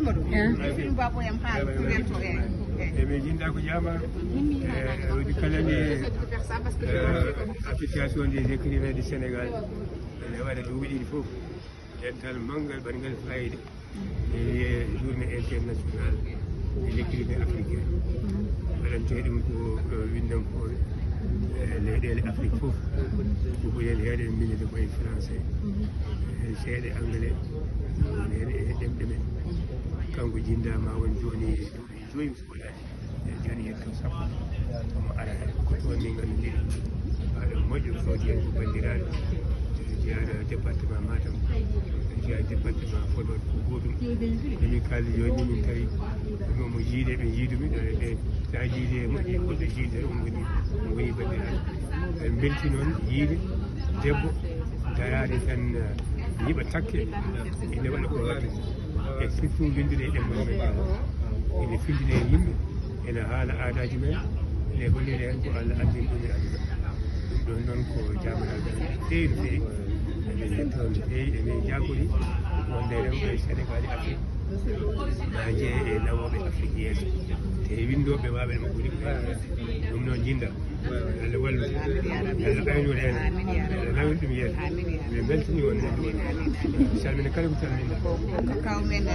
Mamadou film babo yam haal wento e mi jinda ko jama di kala ni association des écrivains du Sénégal ne waɗa duuɓi ɗiɗi fof dental mangal ɓangal fayida e journée internationale de l'écrivain africain waɗante ɗum ko windankoɓe leyɗele Afrique fof ko ɓurel heede en mbinde koye français seeɗe anglais woni hen e ɗemɗe men kanko jindama won joni duuɓi joyi so waɗani joni hetto sappo omo ara hen ko toon min gandodiri aɗa moƴƴo fawti hen ko bandiraɓe jeyaɗo département Matam jeeya département Podor ko gotum emin kaldi joni min tawi mo jiiɗe ɓe jiidumi ɗe sa jiide moƴƴi goɗɗo jiide on woni bandiraɓe en belti noon yiide debbo darade tan yiiɓa takke ene waɗa ko waɗi e surtout windude e ɗemɗe men ene findine yimɓe ene haala aadaji men ene holliri hen ko Allah andini ɗum e aduna ɗum ɗon noon ko jamanaɓe feewi no feewi emin hetto no feewi emin jagori wonde rewɓe Sénégal e Afrique ma jeye e nawoɓe Afrique yeeso te windoɓe waɓe no ɓuuri ɗum noon jinda Allah wallu Allah ɓaynude en Allah nawin ɗum yeeso min beltini won salmina kala ko salmina ko kawmen